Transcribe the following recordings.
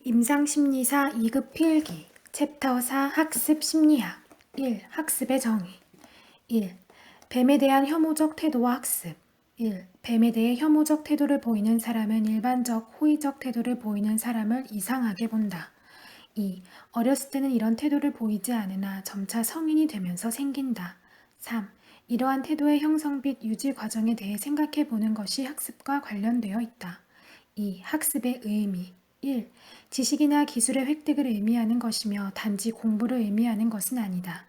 임상심리사 2급 필기 챕터 4 학습 심리학 1. 학습의 정의 1. 뱀에 대한 혐오적 태도와 학습 1. 뱀에 대해 혐오적 태도를 보이는 사람은 일반적 호의적 태도를 보이는 사람을 이상하게 본다. 2. 어렸을 때는 이런 태도를 보이지 않으나 점차 성인이 되면서 생긴다. 3. 이러한 태도의 형성 및 유지 과정에 대해 생각해 보는 것이 학습과 관련되어 있다. 2. 학습의 의미 1. 지식이나 기술의 획득을 의미하는 것이며 단지 공부를 의미하는 것은 아니다.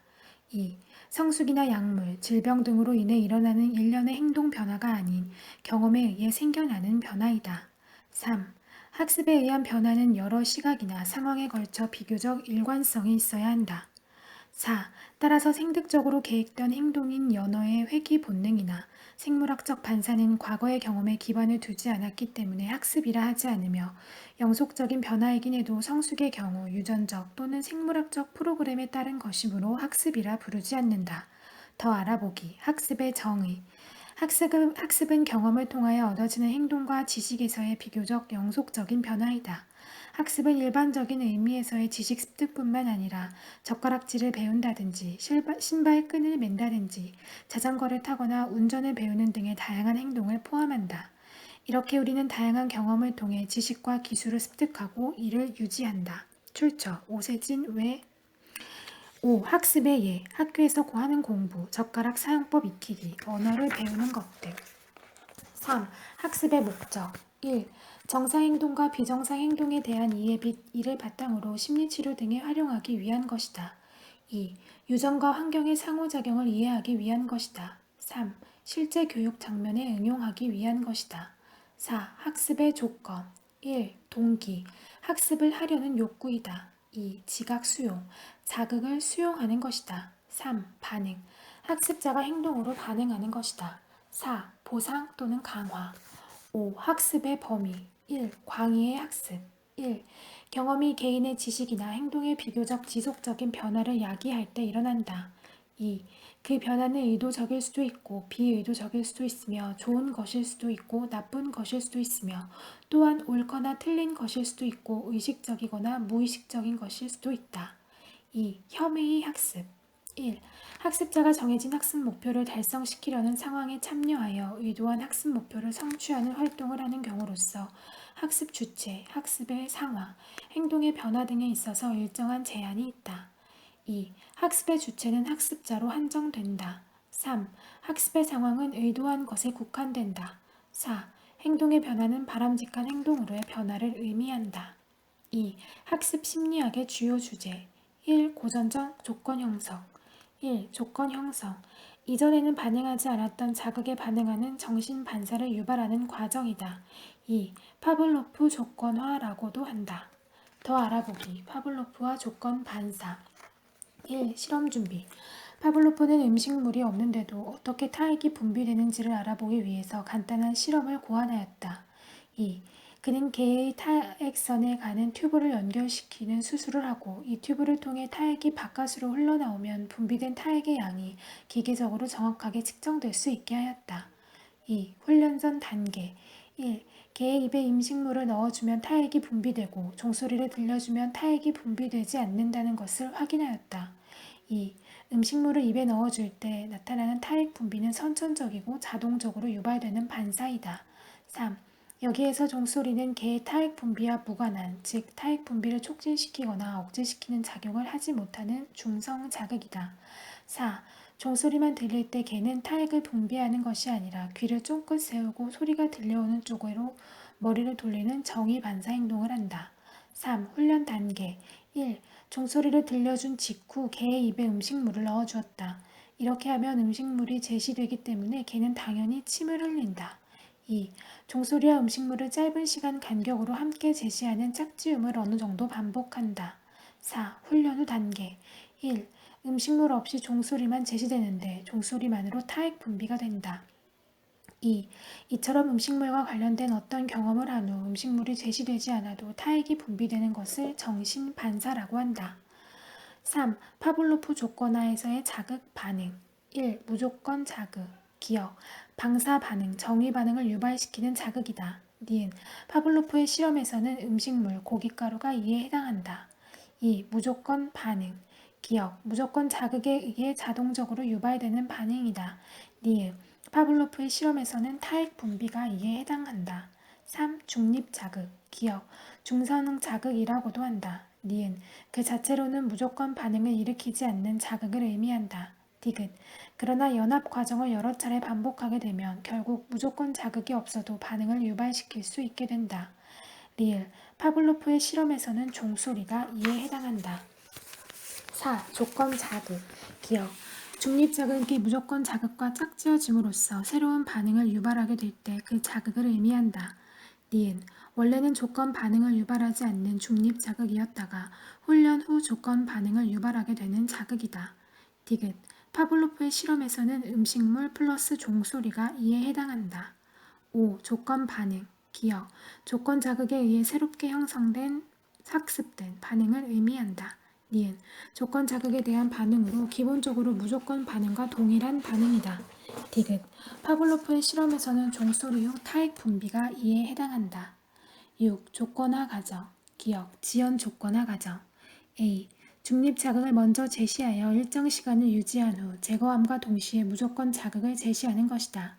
2. 성숙이나 약물, 질병 등으로 인해 일어나는 일련의 행동 변화가 아닌 경험에 의해 생겨나는 변화이다. 3. 학습에 의한 변화는 여러 시각이나 상황에 걸쳐 비교적 일관성이 있어야 한다. 4. 따라서 생득적으로 계획된 행동인 연어의 회귀 본능이나 생물학적 반사는 과거의 경험에 기반을 두지 않았기 때문에 학습이라 하지 않으며 영속적인 변화이긴 해도 성숙의 경우 유전적 또는 생물학적 프로그램에 따른 것이므로 학습이라 부르지 않는다. 더 알아보기. 학습의 정의. 학습은 경험을 통하여 얻어지는 행동과 지식에서의 비교적 영속적인 변화이다. 학습은 일반적인 의미에서의 지식 습득뿐만 아니라 젓가락질을 배운다든지 신발 끈을 맨다든지 자전거를 타거나 운전을 배우는 등의 다양한 행동을 포함한다. 이렇게 우리는 다양한 경험을 통해 지식과 기술을 습득하고 이를 유지한다. 출처 오세진 왜 5. 학습의 예. 학교에서 하는 공부, 젓가락 사용법 익히기, 언어를 배우는 것들. 3. 학습의 목적 1. 정상행동과 비정상행동에 대한 이해 및 이를 바탕으로 심리치료 등에 활용하기 위한 것이다. 2. 유전과 환경의 상호작용을 이해하기 위한 것이다. 3. 실제 교육 장면에 응용하기 위한 것이다. 4. 학습의 조건 1. 동기 학습을 하려는 욕구이다. 2. 지각 수용 자극을 수용하는 것이다. 3. 반응 학습자가 행동으로 반응하는 것이다. 4. 보상 또는 강화 5. 학습의 범위 1. 광의의 학습 1. 경험이 개인의 지식이나 행동의 비교적 지속적인 변화를 야기할 때 일어난다. 2. 그 변화는 의도적일 수도 있고 비의도적일 수도 있으며 좋은 것일 수도 있고 나쁜 것일 수도 있으며 또한 옳거나 틀린 것일 수도 있고 의식적이거나 무의식적인 것일 수도 있다. 2. 혐의의 학습 1. 학습자가 정해진 학습 목표를 달성시키려는 상황에 참여하여 의도한 학습 목표를 성취하는 활동을 하는 경우로서 학습 주체, 학습의 상황, 행동의 변화 등에 있어서 일정한 제한이 있다. 2. 학습의 주체는 학습자로 한정된다. 3. 학습의 상황은 의도한 것에 국한된다. 4. 행동의 변화는 바람직한 행동으로의 변화를 의미한다. 2. 학습 심리학의 주요 주제 1. 고전적 조건 형성 1. 조건 형성 이전에는 반응하지 않았던 자극에 반응하는 정신 반사를 유발하는 과정이다. 2. 파블로프 조건화라고도 한다. 더 알아보기. 파블로프와 조건 반사 1. 실험 준비 파블로프는 음식물이 없는데도 어떻게 타액이 분비되는지를 알아보기 위해서 간단한 실험을 고안하였다. 2. 그는 개의 타액선에 가는 튜브를 연결시키는 수술을 하고 이 튜브를 통해 타액이 바깥으로 흘러나오면 분비된 타액의 양이 기계적으로 정확하게 측정될 수 있게 하였다. 2. 훈련 전 단계 1. 개의 입에 음식물을 넣어주면 타액이 분비되고 종소리를 들려주면 타액이 분비되지 않는다는 것을 확인하였다. 2. 음식물을 입에 넣어줄 때 나타나는 타액 분비는 선천적이고 자동적으로 유발되는 반사이다. 3. 여기에서 종소리는 개의 타액 분비와 무관한, 즉 타액 분비를 촉진시키거나 억제시키는 작용을 하지 못하는 중성 자극이다. 4. 종소리만 들릴 때 개는 타액을 분비하는 것이 아니라 귀를 쫑긋 세우고 소리가 들려오는 쪽으로 머리를 돌리는 정의 반사 행동을 한다. 3. 훈련 단계 1. 종소리를 들려준 직후 개의 입에 음식물을 넣어주었다. 이렇게 하면 음식물이 제시되기 때문에 개는 당연히 침을 흘린다. 2. 종소리와 음식물을 짧은 시간 간격으로 함께 제시하는 짝지음을 어느 정도 반복한다. 4. 훈련 후 단계 1. 음식물 없이 종소리만 제시되는데 종소리만으로 타액 분비가 된다. 2. 이처럼 음식물과 관련된 어떤 경험을 한 후 음식물이 제시되지 않아도 타액이 분비되는 것을 정신 반사라고 한다. 3. 파블로프 조건화에서의 자극 반응 1. 무조건 자극 기억 방사 반응, 정의 반응을 유발시키는 자극이다. 니은 파블로프의 실험에서는 음식물, 고깃가루가 이에 해당한다. 2. 무조건 반응. 기억, 무조건 자극에 의해 자동적으로 유발되는 반응이다. 니은 파블로프의 실험에서는 타액 분비가 이에 해당한다. 3. 중립 자극. 기억, 중성 자극이라고도 한다. 니은 그 자체로는 무조건 반응을 일으키지 않는 자극을 의미한다. 디귿 그러나 연합 과정을 여러 차례 반복하게 되면 결국 무조건 자극이 없어도 반응을 유발시킬 수 있게 된다. 리을 파블로프의 실험에서는 종소리가 이에 해당한다. 4. 조건 자극. 기억. 중립 자극이 무조건 자극과 짝지어짐으로써 새로운 반응을 유발하게 될 때 그 자극을 의미한다. 니은 원래는 조건 반응을 유발하지 않는 중립 자극이었다가 훈련 후 조건 반응을 유발하게 되는 자극이다. 디귿 파블로프의 실험에서는 음식물 플러스 종소리가 이에 해당한다. 5. 조건 반응. 기억. 조건 자극에 의해 새롭게 형성된 학습된 반응을 의미한다. 니은 조건 자극에 대한 반응으로 기본적으로 무조건 반응과 동일한 반응이다. 디귿 파블로프의 실험에서는 종소리 후 타액 분비가 이에 해당한다. 6. 조건화 과정. 기억. 지연 조건화 과정. A. 중립 자극을 먼저 제시하여 일정 시간을 유지한 후 제거함과 동시에 무조건 자극을 제시하는 것이다.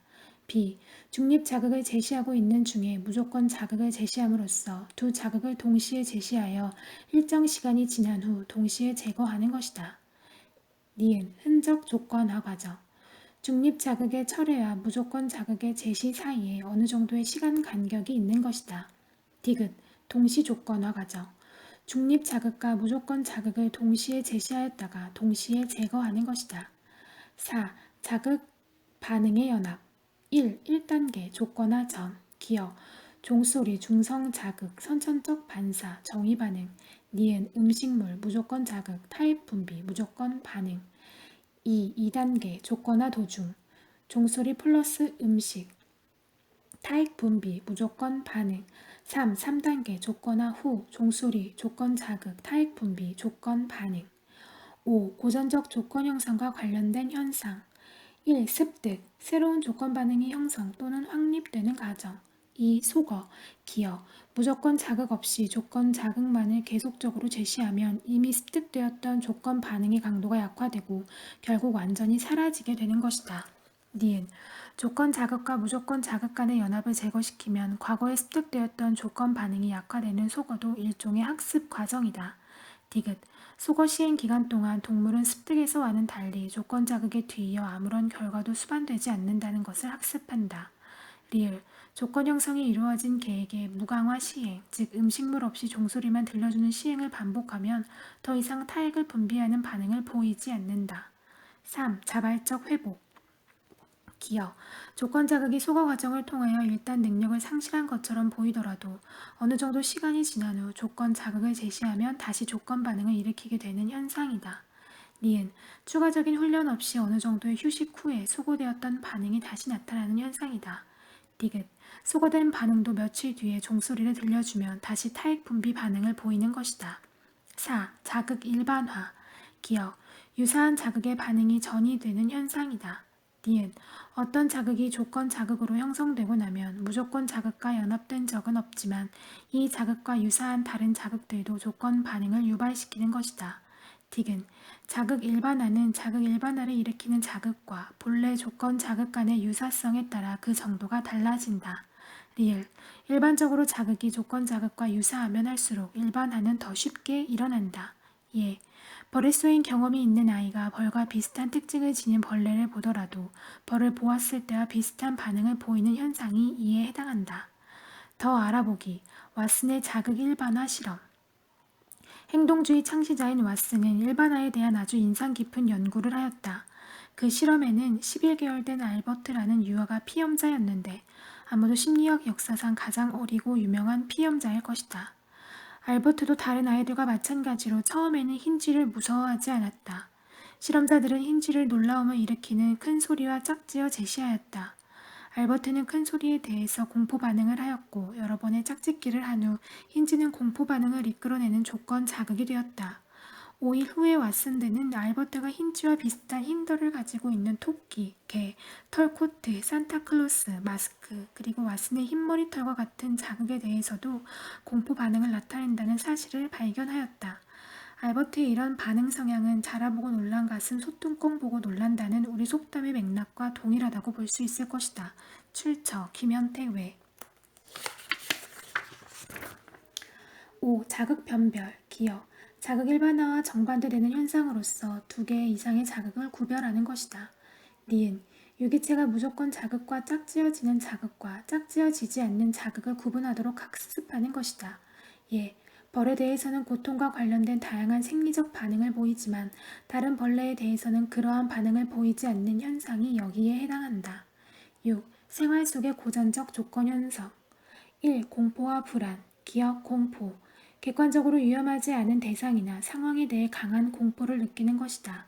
B. 중립 자극을 제시하고 있는 중에 무조건 자극을 제시함으로써 두 자극을 동시에 제시하여 일정 시간이 지난 후 동시에 제거하는 것이다. 니은 흔적 조건화 과정. 중립 자극의 철회와 무조건 자극의 제시 사이에 어느 정도의 시간 간격이 있는 것이다. 디귿 동시 조건화 과정. 중립 자극과 무조건 자극을 동시에 제시하였다가 동시에 제거하는 것이다. 4. 자극 반응의 연합. 1. 1단계 조건화 전. 기억. 종소리, 중성 자극, 선천적 반사, 정의 반응. 니은 음식물, 무조건 자극, 타입 분비, 무조건 반응. 2. 2단계 조건화 도중. 종소리 플러스 음식, 타입 분비, 무조건 반응. 3. 3단계 조건화 후. 종소리, 조건 자극, 타입 분비, 조건 반응. 5. 고전적 조건 형성과 관련된 현상. 1. 습득, 새로운 조건 반응이 형성 또는 확립되는 과정. 2. 속어, 기억, 무조건 자극 없이 조건 자극만을 계속적으로 제시하면 이미 습득되었던 조건 반응의 강도가 약화되고 결국 완전히 사라지게 되는 것이다. 니은 조건 자극과 무조건 자극 간의 연합을 제거시키면 과거에 습득되었던 조건 반응이 약화되는 속어도 일종의 학습 과정이다. 디귿 속어 시행 기간 동안 동물은 습득에서와는 달리 조건 자극에 뒤이어 아무런 결과도 수반되지 않는다는 것을 학습한다. 리을 조건 형성이 이루어진 계획의 무강화 시행, 즉 음식물 없이 종소리만 들려주는 시행을 반복하면 더 이상 타액을 분비하는 반응을 보이지 않는다. 3. 자발적 회복. 기억. 조건 자극이 소거 과정을 통하여 일단 능력을 상실한 것처럼 보이더라도 어느 정도 시간이 지난 후 조건 자극을 제시하면 다시 조건 반응을 일으키게 되는 현상이다. 니은 추가적인 훈련 없이 어느 정도의 휴식 후에 소거되었던 반응이 다시 나타나는 현상이다. 디귿 소거된 반응도 며칠 뒤에 종소리를 들려주면 다시 타액 분비 반응을 보이는 것이다. 4. 자극 일반화. 기억. 유사한 자극의 반응이 전이되는 현상이다. 니은 어떤 자극이 조건 자극으로 형성되고 나면 무조건 자극과 연합된 적은 없지만 이 자극과 유사한 다른 자극들도 조건 반응을 유발시키는 것이다. 디귿 자극 일반화는 자극 일반화를 일으키는 자극과 본래 조건 자극 간의 유사성에 따라 그 정도가 달라진다. 리을 일반적으로 자극이 조건 자극과 유사하면 할수록 일반화는 더 쉽게 일어난다. 예. 벌에 쏘인 경험이 있는 아이가 벌과 비슷한 특징을 지닌 벌레를 보더라도 벌을 보았을 때와 비슷한 반응을 보이는 현상이 이에 해당한다. 더 알아보기. 왓슨의 자극 일반화 실험. 행동주의 창시자인 왓슨은 일반화에 대한 아주 인상 깊은 연구를 하였다. 그 실험에는 11개월 된 알버트라는 유아가 피험자였는데 아무도 심리학 역사상 가장 어리고 유명한 피험자일 것이다. 알버트도 다른 아이들과 마찬가지로 처음에는 흰쥐를 무서워하지 않았다. 실험자들은 흰쥐를 놀라움을 일으키는 큰 소리와 짝지어 제시하였다. 알버트는 큰 소리에 대해서 공포 반응을 하였고 여러 번의 짝짓기를 한 후 흰쥐는 공포 반응을 이끌어내는 조건 자극이 되었다. 5일 후에 왓슨드는 알버트가 힌치와 비슷한 힌더를 가지고 있는 토끼, 개, 털코트, 산타클로스, 마스크, 그리고 왓슨의 흰머리털과 같은 자극에 대해서도 공포 반응을 나타낸다는 사실을 발견하였다. 알버트의 이런 반응 성향은 자라보고 놀란 가슴 소뚜껑 보고 놀란다는 우리 속담의 맥락과 동일하다고 볼 수 있을 것이다. 출처 김현태 외 5. 자극 변별, 기억. 자극 일반화와 정반대되는 현상으로서 두 개 이상의 자극을 구별하는 것이다. 니은, 유기체가 무조건 자극과 짝지어지는 자극과 짝지어지지 않는 자극을 구분하도록 학습하는 것이다. 예, 벌에 대해서는 고통과 관련된 다양한 생리적 반응을 보이지만 다른 벌레에 대해서는 그러한 반응을 보이지 않는 현상이 여기에 해당한다. 6. 생활 속의 고전적 조건 현상. 1. 공포와 불안, 기억, 공포. 객관적으로 위험하지 않은 대상이나 상황에 대해 강한 공포를 느끼는 것이다.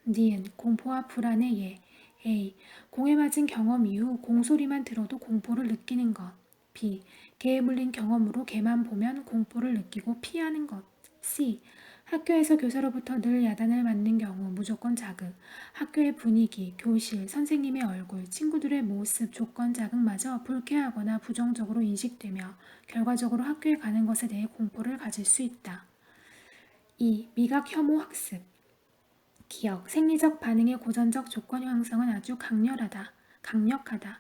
니은, 공포와 불안의 예. A. 공에 맞은 경험 이후 공소리만 들어도 공포를 느끼는 것. B. 개에 물린 경험으로 개만 보면 공포를 느끼고 피하는 것. C. 학교에서 교사로부터 늘 야단을 맞는 경우 무조건 자극. 학교의 분위기, 교실, 선생님의 얼굴, 친구들의 모습, 조건 자극마저 불쾌하거나 부정적으로 인식되며 결과적으로 학교에 가는 것에 대해 공포를 가질 수 있다. 2. 미각 혐오 학습. 기억, 생리적 반응의 고전적 조건 형성은 아주 강력하다.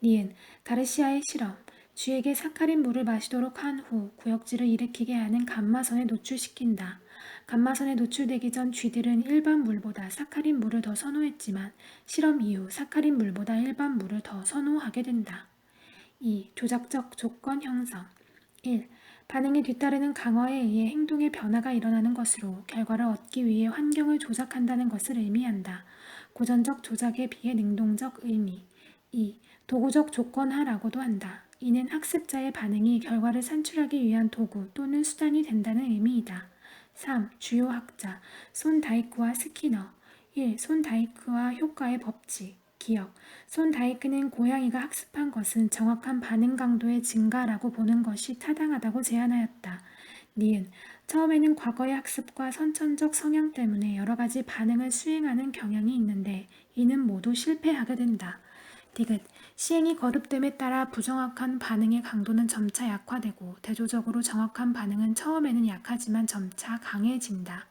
니은, 가르시아의 실험. 쥐에게 사카린 물을 마시도록 한 후 구역질을 일으키게 하는 감마선에 노출시킨다. 감마선에 노출되기 전 쥐들은 일반 물보다 사카린 물을 더 선호했지만 실험 이후 사카린 물보다 일반 물을 더 선호하게 된다. 2. 조작적 조건 형성. 1. 반응에 뒤따르는 강화에 의해 행동의 변화가 일어나는 것으로 결과를 얻기 위해 환경을 조작한다는 것을 의미한다. 고전적 조작에 비해 능동적 의미. 2. 도구적 조건화라고도 한다. 이는 학습자의 반응이 결과를 산출하기 위한 도구 또는 수단이 된다는 의미이다. 3. 주요 학자 손다이크와 스키너. 1. 손다이크와 효과의 법칙. 기억. 손다이크는 고양이가 학습한 것은 정확한 반응 강도의 증가라고 보는 것이 타당하다고 제안하였다. 니은. 처음에는 과거의 학습과 선천적 성향 때문에 여러 가지 반응을 수행하는 경향이 있는데 이는 모두 실패하게 된다. 디귿. 시행이 거듭됨에 따라 부정확한 반응의 강도는 점차 약화되고 대조적으로 정확한 반응은 처음에는 약하지만 점차 강해진다.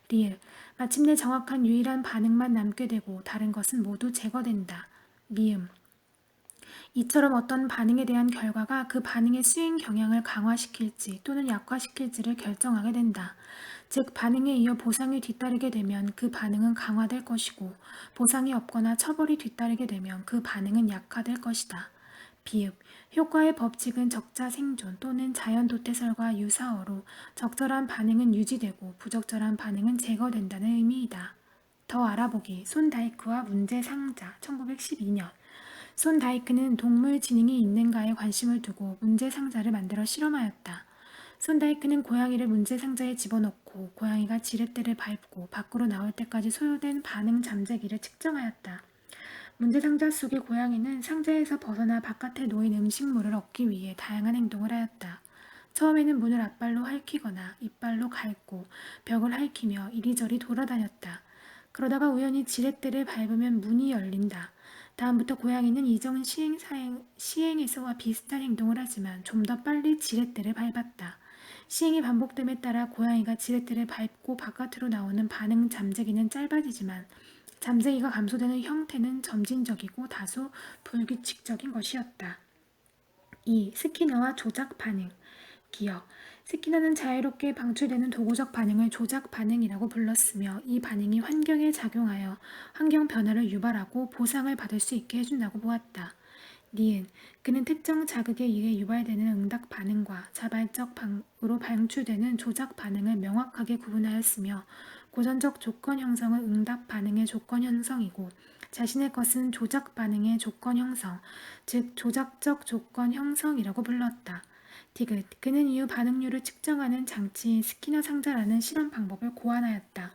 리을. 마침내 정확한 유일한 반응만 남게 되고 다른 것은 모두 제거된다. 미음. 이처럼 어떤 반응에 대한 결과가 그 반응의 수행 경향을 강화시킬지 또는 약화시킬지를 결정하게 된다. 즉 반응에 이어 보상이 뒤따르게 되면 그 반응은 강화될 것이고 보상이 없거나 처벌이 뒤따르게 되면 그 반응은 약화될 것이다. 비읍. 효과의 법칙은 적자 생존 또는 자연 도태설과 유사어로 적절한 반응은 유지되고 부적절한 반응은 제거된다는 의미이다. 더 알아보기 손다이크와 문제 상자 1912년. 손다이크는 동물 지능이 있는가에 관심을 두고 문제 상자를 만들어 실험하였다. 손다이크는 고양이를 문제 상자에 집어넣고 고양이가 지렛대를 밟고 밖으로 나올 때까지 소요된 반응 잠재기를 측정하였다. 문제 상자 속의 고양이는 상자에서 벗어나 바깥에 놓인 음식물을 얻기 위해 다양한 행동을 하였다. 처음에는 문을 앞발로 핥히거나 이빨로 갉고 벽을 핥히며 이리저리 돌아다녔다. 그러다가 우연히 지렛대를 밟으면 문이 열린다. 다음부터 고양이는 이전 시행에서와 비슷한 행동을 하지만 좀 더 빨리 지렛대를 밟았다. 시행이 반복됨에 따라 고양이가 지렛대를 밟고 바깥으로 나오는 반응 잠재기는 짧아지지만 잠재기가 감소되는 형태는 점진적이고 다소 불규칙적인 것이었다. 2. 스키너와 조작 반응. 기억. 스키너는 자유롭게 방출되는 도구적 반응을 조작 반응이라고 불렀으며 이 반응이 환경에 작용하여 환경 변화를 유발하고 보상을 받을 수 있게 해준다고 보았다. 니은. 그는 특정 자극에 의해 유발되는 응답 반응과 자발적으로 방출되는 조작 반응을 명확하게 구분하였으며 고전적 조건 형성은 응답 반응의 조건 형성이고 자신의 것은 조작 반응의 조건 형성, 즉 조작적 조건 형성이라고 불렀다. 디귿. 그는 이후 반응률을 측정하는 장치인 스키너 상자라는 실험 방법을 고안하였다.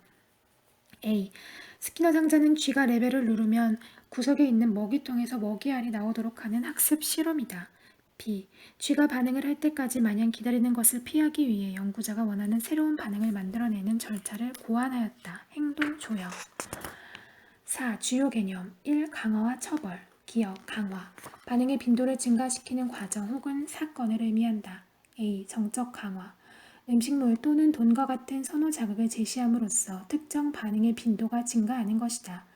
A. 스키너 상자는 쥐가 레벨을 누르면 구석에 있는 먹이통에서 먹이알이 나오도록 하는 학습 실험이다. B. 쥐가 반응을 할 때까지 마냥 기다리는 것을 피하기 위해 연구자가 원하는 새로운 반응을 만들어내는 절차를 고안하였다. 행동 조형. 4. 주요 개념 1. 강화와 처벌 기억, 강화 반응의 빈도를 증가시키는 과정 혹은 사건을 의미한다. A. 정적 강화 음식물 또는 돈과 같은 선호 자극을 제시함으로써 특정 반응의 빈도가 증가하는 것이다.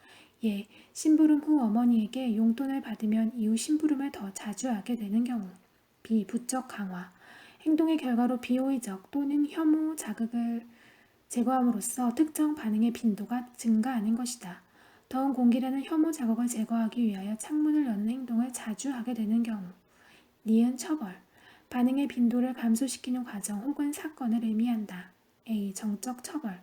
예, 심부름 후 어머니에게 용돈을 받으면 이후 심부름을 더 자주 하게 되는 경우. B. 부적 강화 행동의 결과로 비호의적 또는 혐오 자극을 제거함으로써 특정 반응의 빈도가 증가하는 것이다. 더운 공기라는 혐오 자극을 제거하기 위하여 창문을 여는 행동을 자주 하게 되는 경우. 니은 처벌 반응의 빈도를 감소시키는 과정 혹은 사건을 의미한다. A. 정적 처벌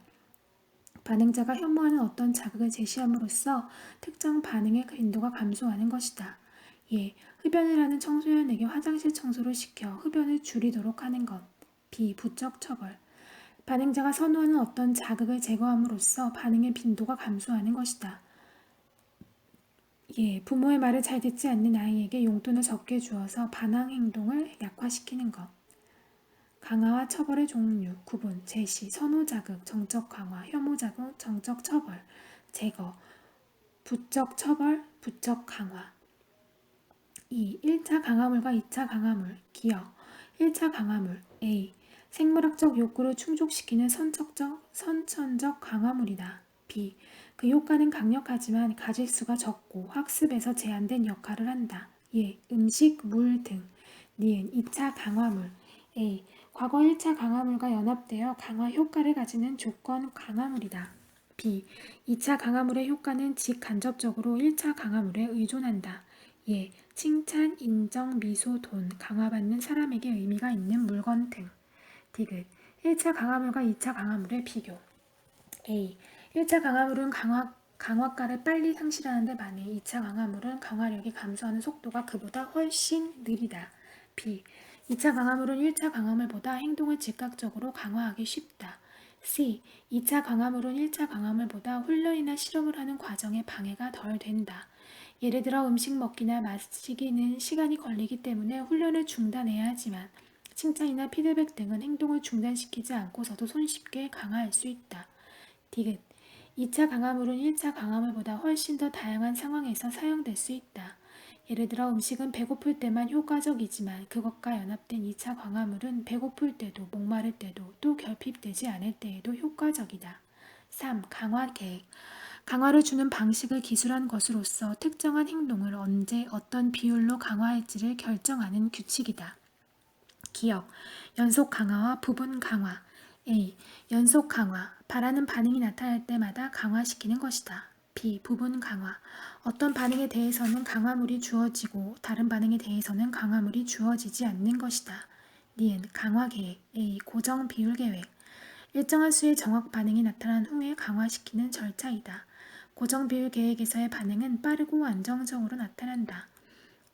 반응자가 혐오하는 어떤 자극을 제시함으로써 특정 반응의 빈도가 감소하는 것이다. 예. 흡연을 하는 청소년에게 화장실 청소를 시켜 흡연을 줄이도록 하는 것. B. 부적 처벌 반응자가 선호하는 어떤 자극을 제거함으로써 반응의 빈도가 감소하는 것이다. 예, 부모의 말을 잘 듣지 않는 아이에게 용돈을 적게 주어서 반항 행동을 약화시키는 것. 강화와 처벌의 종류, 구분, 제시, 선호 자극, 정적 강화, 혐오 자극, 정적 처벌, 제거, 부적 처벌, 부적 강화. 2. 1차 강화물과 2차 강화물, 기억. 1차 강화물, A. 생물학적 욕구를 충족시키는 선천적 강화물이다. B. 그 효과는 강력하지만 가짓수가 적고 학습에서 제한된 역할을 한다. 예, 음식, 물 등. 니은 2차 강화물. A. 과거 1차 강화물과 연합되어 강화 효과를 가지는 조건 강화물이다. B. 2차 강화물의 효과는 직간접적으로 1차 강화물에 의존한다. 예, 칭찬, 인정, 미소, 돈, 강화받는 사람에게 의미가 있는 물건 등. 디귿 1차 강화물과 2차 강화물의 비교. A. 1차 강화물은 강화가를 빨리 상실하는 데 반해 2차 강화물은 강화력이 감소하는 속도가 그보다 훨씬 느리다. B. 2차 강화물은 1차 강화물보다 행동을 즉각적으로 강화하기 쉽다. C. 2차 강화물은 1차 강화물보다 훈련이나 실험을 하는 과정에 방해가 덜 된다. 예를 들어 음식 먹기나 마시기는 시간이 걸리기 때문에 훈련을 중단해야 하지만 칭찬이나 피드백 등은 행동을 중단시키지 않고서도 손쉽게 강화할 수 있다. 디귿 2차 강화물은 1차 강화물보다 훨씬 더 다양한 상황에서 사용될 수 있다. 예를 들어 음식은 배고플 때만 효과적이지만 그것과 연합된 2차 강화물은 배고플 때도 목마를 때도 또 결핍되지 않을 때에도 효과적이다. 3. 강화 계획 강화를 주는 방식을 기술한 것으로서 특정한 행동을 언제 어떤 비율로 강화할지를 결정하는 규칙이다. 기억, 연속 강화와 부분 강화. A. 연속 강화, 바라는 반응이 나타날 때마다 강화시키는 것이다. B. 부분 강화, 어떤 반응에 대해서는 강화물이 주어지고 다른 반응에 대해서는 강화물이 주어지지 않는 것이다. 니은 강화 계획. A. 고정 비율 계획, 일정한 수의 정확 반응이 나타난 후에 강화시키는 절차이다. 고정 비율 계획에서의 반응은 빠르고 안정적으로 나타난다.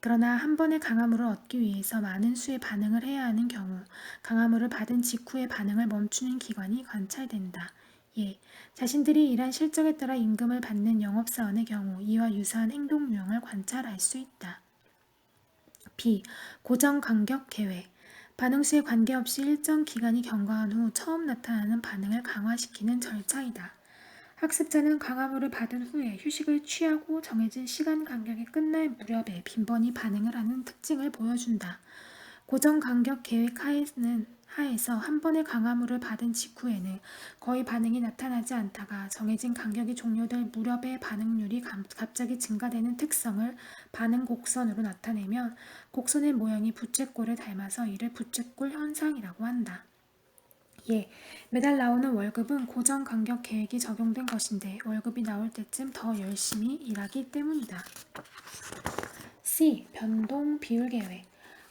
그러나 한 번의 강화물을 얻기 위해서 많은 수의 반응을 해야 하는 경우 강화물을 받은 직후의 반응을 멈추는 기관이 관찰된다. 예, 자신들이 일한 실적에 따라 임금을 받는 영업사원의 경우 이와 유사한 행동 유형을 관찰할 수 있다. B. 고정 간격 계획 반응 수에 관계없이 일정 기간이 경과한 후 처음 나타나는 반응을 강화시키는 절차이다. 학습자는 강화물을 받은 후에 휴식을 취하고 정해진 시간 간격이 끝날 무렵에 빈번히 반응을 하는 특징을 보여준다. 고정 간격 계획 하에서 한 번의 강화물을 받은 직후에는 거의 반응이 나타나지 않다가 정해진 간격이 종료될 무렵에 반응률이 갑자기 증가되는 특성을 반응 곡선으로 나타내면 곡선의 모양이 부채꼴을 닮아서 이를 부채꼴 현상이라고 한다. 예, 매달 나오는 월급은 고정 간격 계획이 적용된 것인데 월급이 나올 때쯤 더 열심히 일하기 때문이다. C. 변동 비율 계획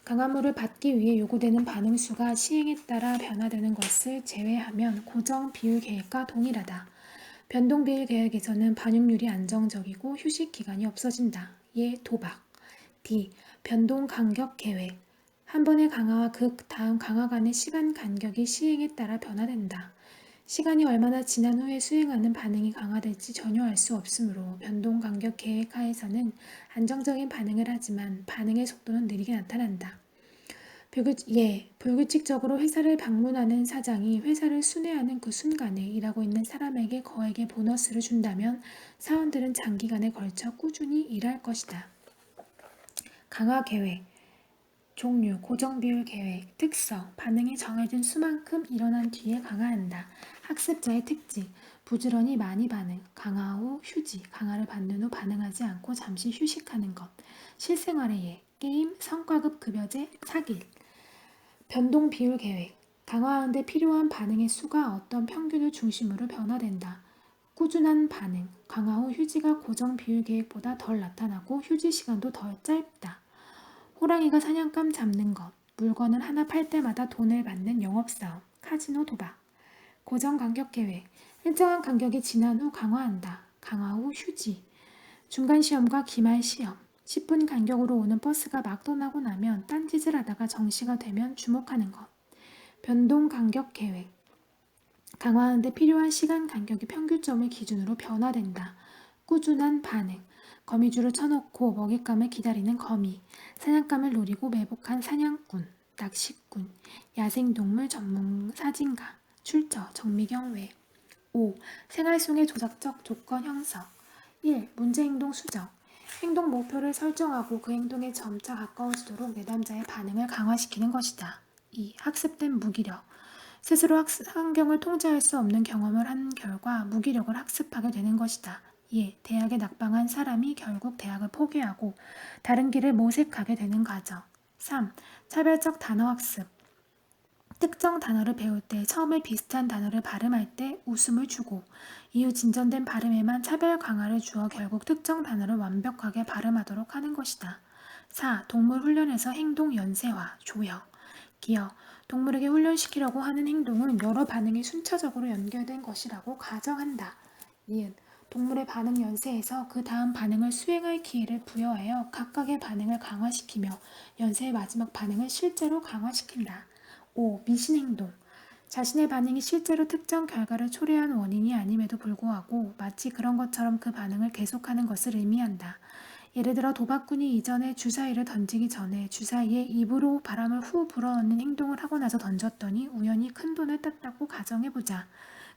강화물을 받기 위해 요구되는 반응 수가 시행에 따라 변화되는 것을 제외하면 고정 비율 계획과 동일하다. 변동 비율 계획에서는 반응률이 안정적이고 휴식 기간이 없어진다. 예, 도박. D. 변동 간격 계획 한 번의 강화와 그 다음 강화 간의 시간 간격이 시행에 따라 변화된다. 시간이 얼마나 지난 후에 수행하는 반응이 강화될지 전혀 알 수 없으므로 변동 간격 계획 하에서는 안정적인 반응을 하지만 반응의 속도는 느리게 나타난다. 불규칙적으로 회사를 방문하는 사장이 회사를 순회하는 그 순간에 일하고 있는 사람에게 거액의 보너스를 준다면 사원들은 장기간에 걸쳐 꾸준히 일할 것이다. 강화 계획, 종류, 고정 비율 계획, 특성, 반응이 정해진 수만큼 일어난 뒤에 강화한다. 학습자의 특징, 부지런히 많이 반응, 강화 후 휴지, 강화를 받는 후 반응하지 않고 잠시 휴식하는 것, 실생활의 예, 게임, 성과급 급여제, 사길, 변동 비율 계획, 강화하는데 필요한 반응의 수가 어떤 평균을 중심으로 변화된다. 꾸준한 반응, 강화 후 휴지가 고정 비율 계획보다 덜 나타나고 휴지 시간도 덜 짧다. 호랑이가 사냥감 잡는 것, 물건을 하나 팔 때마다 돈을 받는 영업사업, 카지노 도박, 고정 간격 계획, 일정한 간격이 지난 후 강화한다. 강화 후 휴지, 중간 시험과 기말 시험, 10분 간격으로 오는 버스가 막 떠나고 나면 딴짓을 하다가 정시가 되면 주목하는 것, 변동 간격 계획, 강화하는데 필요한 시간 간격이 평균점을 기준으로 변화된다. 꾸준한 반응, 거미줄을 쳐놓고 먹잇감을 기다리는 거미, 사냥감을 노리고 매복한 사냥꾼, 낚시꾼, 야생동물 전문 사진가, 출처, 정미경 외. 5. 생활 속의 조작적 조건 형성. 1. 문제 행동 수정. 행동 목표를 설정하고 그 행동에 점차 가까워지도록 내담자의 반응을 강화시키는 것이다. 2. 학습된 무기력. 스스로 환경을 통제할 수 없는 경험을 한 결과 무기력을 학습하게 되는 것이다. 2. 대학에 낙방한 사람이 결국 대학을 포기하고 다른 길을 모색하게 되는 과정. 3. 차별적 단어 학습. 특정 단어를 배울 때 처음에 비슷한 단어를 발음할 때 웃음을 주고 이후 진전된 발음에만 차별 강화를 주어 결국 특정 단어를 완벽하게 발음하도록 하는 것이다. 4. 동물 훈련에서 행동 연쇄화, 조형, 기억. 동물에게 훈련시키려고 하는 행동은 여러 반응이 순차적으로 연결된 것이라고 가정한다. 이은 동물의 반응 연쇄에서 그 다음 반응을 수행할 기회를 부여하여 각각의 반응을 강화시키며 연쇄의 마지막 반응을 실제로 강화시킨다. 5. 미신행동. 자신의 반응이 실제로 특정 결과를 초래한 원인이 아님에도 불구하고 마치 그런 것처럼 그 반응을 계속하는 것을 의미한다. 예를 들어 도박꾼이 이전에 주사위를 던지기 전에 주사위에 입으로 바람을 후 불어넣는 행동을 하고 나서 던졌더니 우연히 큰 돈을 땄다고 가정해보자.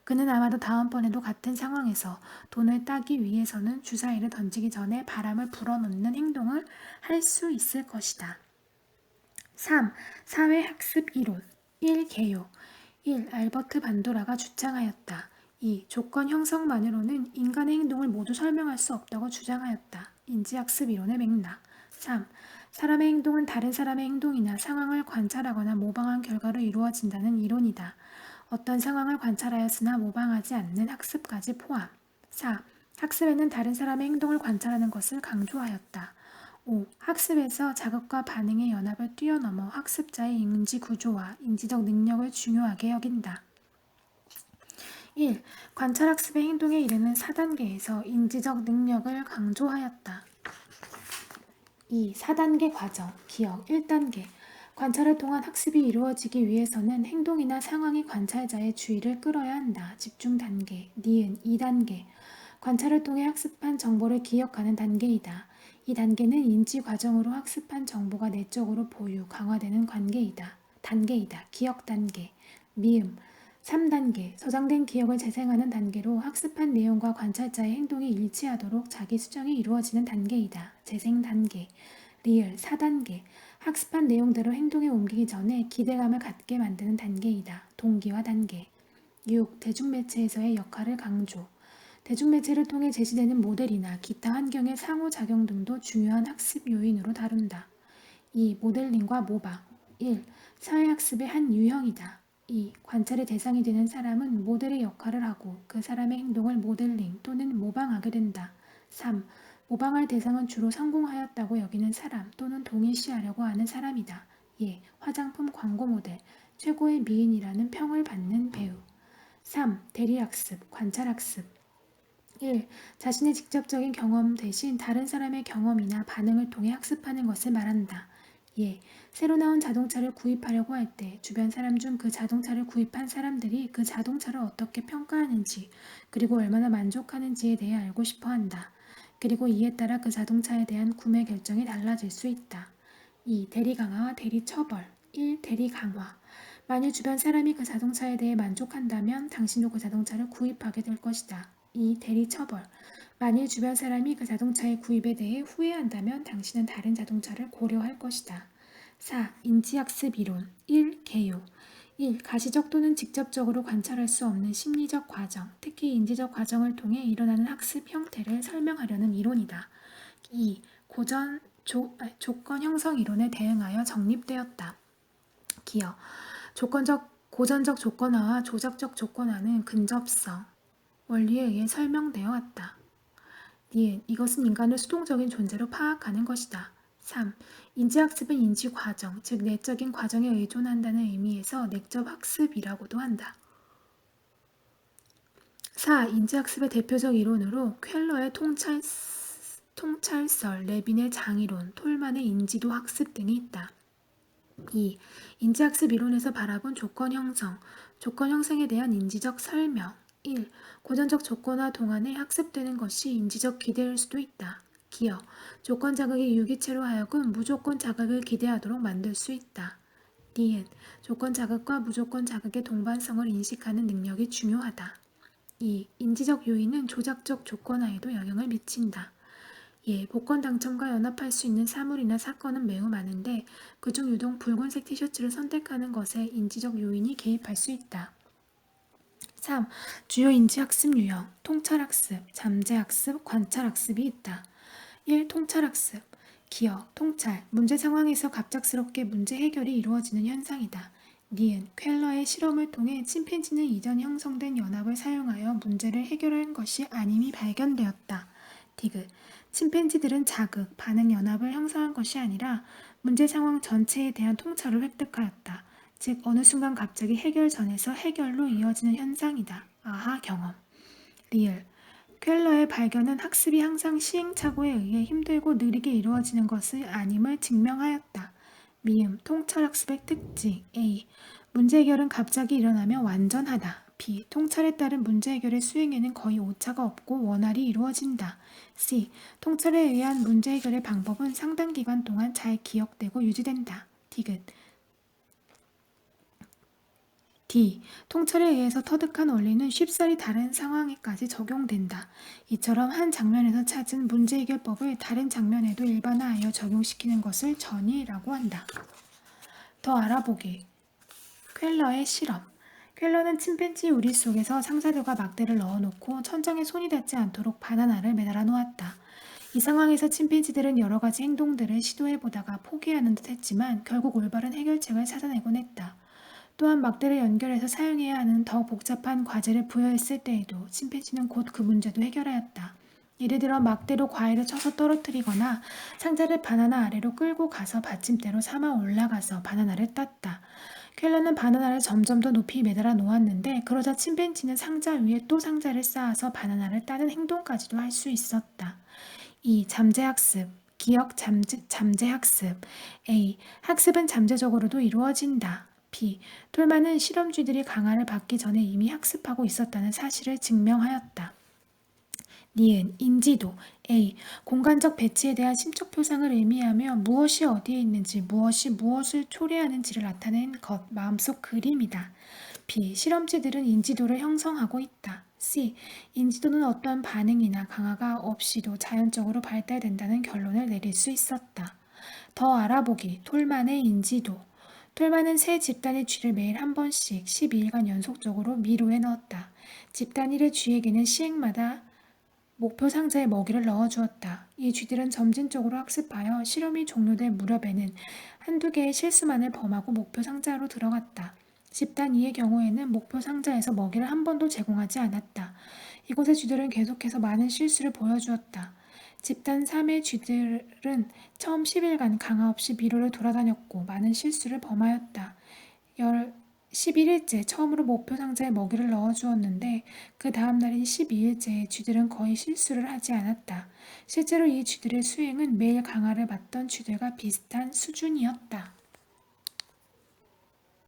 그는 아마도 다음번에도 같은 상황에서 돈을 따기 위해서는 주사위를 던지기 전에 바람을 불어넣는 행동을 할 수 있을 것이다. 3. 사회학습 이론 1. 개요 1. 알버트 반도라가 주장하였다. 2. 조건 형성만으로는 인간의 행동을 모두 설명할 수 없다고 주장하였다. 인지학습 이론의 맥락 3. 사람의 행동은 다른 사람의 행동이나 상황을 관찰하거나 모방한 결과로 이루어진다는 이론이다. 어떤 상황을 관찰하였으나 모방하지 않는 학습까지 포함 4. 학습에는 다른 사람의 행동을 관찰하는 것을 강조하였다. 5. 학습에서 자극과 반응의 연합을 뛰어넘어 학습자의 인지 구조와 인지적 능력을 중요하게 여긴다. 1. 관찰학습의 행동에 이르는 4단계에서 인지적 능력을 강조하였다. 2. 4단계 과정, 기억 1단계 관찰을 통한 학습이 이루어지기 위해서는 행동이나 상황이 관찰자의 주의를 끌어야 한다. 집중 단계, 니은 2단계 관찰을 통해 학습한 정보를 기억하는 단계이다. 이 단계는 인지 과정으로 학습한 정보가 내적으로 보유, 강화되는 단계이다. 기억 단계, 미음 3단계 저장된 기억을 재생하는 단계로 학습한 내용과 관찰자의 행동이 일치하도록 자기 수정이 이루어지는 단계이다. 재생 단계, 리을 4단계 학습한 내용대로 행동에 옮기기 전에 기대감을 갖게 만드는 단계이다. 동기화 단계 6. 대중매체에서의 역할을 강조 대중매체를 통해 제시되는 모델이나 기타 환경의 상호작용 등도 중요한 학습 요인으로 다룬다. 2. 모델링과 모방 1. 사회학습의 한 유형이다. 2. 관찰의 대상이 되는 사람은 모델의 역할을 하고 그 사람의 행동을 모델링 또는 모방하게 된다. 3. 모방할 대상은 주로 성공하였다고 여기는 사람 또는 동일시하려고 하는 사람이다. 예. 화장품 광고 모델, 최고의 미인이라는 평을 받는 배우. 3. 대리학습, 관찰학습 1. 자신의 직접적인 경험 대신 다른 사람의 경험이나 반응을 통해 학습하는 것을 말한다. 예. 새로 나온 자동차를 구입하려고 할 때 주변 사람 중 그 자동차를 구입한 사람들이 그 자동차를 어떻게 평가하는지 그리고 얼마나 만족하는지에 대해 알고 싶어 한다. 그리고 이에 따라 그 자동차에 대한 구매 결정이 달라질 수 있다. 2. 대리 강화와 대리 처벌 1. 대리 강화. 만일 주변 사람이 그 자동차에 대해 만족한다면 당신도 그 자동차를 구입하게 될 것이다. 2. 대리 처벌. 만일 주변 사람이 그 자동차의 구입에 대해 후회한다면 당신은 다른 자동차를 고려할 것이다. 4. 인지학습 이론. 1. 개요. 1. 가시적 또는 직접적으로 관찰할 수 없는 심리적 과정, 특히 인지적 과정을 통해 일어나는 학습 형태를 설명하려는 이론이다. 2. 조건 형성 이론에 대응하여 정립되었다. 기여. 고전적 조건화와 조작적 조건화는 근접성 원리에 의해 설명되어 왔다. 니은. 이것은 인간을 수동적인 존재로 파악하는 것이다. 3. 인지학습은 인지과정, 즉 내적인 과정에 의존한다는 의미에서 내적 학습이라고도 한다. 4. 인지학습의 대표적 이론으로 쾰러의 통찰설, 레빈의 장이론, 톨만의 인지도 학습 등이 있다. 2. 인지학습 이론에서 바라본 조건 형성에 대한 인지적 설명. 1. 고전적 조건화 동안에 학습되는 것이 인지적 기대일 수도 있다. 기여. 조건 자극이 유기체로 하여금 무조건 자극을 기대하도록 만들 수 있다. 니은. 조건 자극과 무조건 자극의 동반성을 인식하는 능력이 중요하다. 2. 인지적 요인은 조작적 조건화에도 영향을 미친다. 예, 복권 당첨과 연합할 수 있는 사물이나 사건은 매우 많은데 그중 유독 붉은색 티셔츠를 선택하는 것에 인지적 요인이 개입할 수 있다. 3. 주요 인지학습 유형, 통찰학습, 잠재학습, 관찰학습이 있다. 1. 통찰학습. 기억, 통찰, 문제 상황에서 갑작스럽게 문제 해결이 이루어지는 현상이다. 니은. 쾰러의 실험을 통해 침팬지는 이전 형성된 연합을 사용하여 문제를 해결한 것이 아님이 발견되었다. 디귿. 침팬지들은 자극, 반응 연합을 형성한 것이 아니라 문제 상황 전체에 대한 통찰을 획득하였다. 즉 어느 순간 갑자기 해결전에서 해결로 이어지는 현상이다. 아하 경험. 리을. 쾰러의 발견은 학습이 항상 시행착오에 의해 힘들고 느리게 이루어지는 것을 아님을 증명하였다. 미음. 통찰학습의 특징. A. 문제 해결은 갑자기 일어나며 완전하다. B. 통찰에 따른 문제 해결의 수행에는 거의 오차가 없고 원활히 이루어진다. C. 통찰에 의한 문제 해결의 방법은 상당 기간 동안 잘 기억되고 유지된다. 디귿. D. 통찰에 의해서 터득한 원리는 쉽사리 다른 상황에까지 적용된다. 이처럼 한 장면에서 찾은 문제 해결법을 다른 장면에도 일반화하여 적용시키는 것을 전이라고 한다. 더 알아보기. 쾰러의 실험. 쾰러는 침팬지 우리 속에서 상사들과 막대를 넣어놓고 천장에 손이 닿지 않도록 바나나를 매달아 놓았다. 이 상황에서 침팬지들은 여러 가지 행동들을 시도해보다가 포기하는 듯 했지만 결국 올바른 해결책을 찾아내곤 했다. 또한 막대를 연결해서 사용해야 하는 더 복잡한 과제를 부여했을 때에도 침팬지는 곧 그 문제도 해결하였다. 예를 들어 막대로 과일을 쳐서 떨어뜨리거나 상자를 바나나 아래로 끌고 가서 받침대로 삼아 올라가서 바나나를 땄다. 쾰러는 바나나를 점점 더 높이 매달아 놓았는데 그러자 침팬지는 상자 위에 또 상자를 쌓아서 바나나를 따는 행동까지도 할 수 있었다. 2. 잠재학습. 기억 잠재학습. A. 학습은 잠재적으로도 이루어진다. B. 톨만은 실험쥐들이 강화를 받기 전에 이미 학습하고 있었다는 사실을 증명하였다. 니은. 인지도. A. 공간적 배치에 대한 심적 표상을 의미하며 무엇이 어디에 있는지 무엇이 무엇을 초래하는지를 나타낸 것, 마음속 그림이다. B. 실험쥐들은 인지도를 형성하고 있다. C. 인지도는 어떠한 반응이나 강화가 없이도 자연적으로 발달된다는 결론을 내릴 수 있었다. 더 알아보기. 톨만의 인지도. 톨만은 새 집단의 쥐를 매일 한 번씩 12일간 연속적으로 미로에 넣었다. 집단 1의 쥐에게는 시행마다 목표 상자에 먹이를 넣어주었다. 이 쥐들은 점진적으로 학습하여 실험이 종료될 무렵에는 한두 개의 실수만을 범하고 목표 상자로 들어갔다. 집단 2의 경우에는 목표 상자에서 먹이를 한 번도 제공하지 않았다. 이곳의 쥐들은 계속해서 많은 실수를 보여주었다. 집단 3의 쥐들은 처음 10일간 강화 없이 미로를 돌아다녔고 많은 실수를 범하였다. 11일째 처음으로 목표 상자에 먹이를 넣어주었는데 그 다음 날인 12일째에 쥐들은 거의 실수를 하지 않았다. 실제로 이 쥐들의 수행은 매일 강화를 받던 쥐들과 비슷한 수준이었다.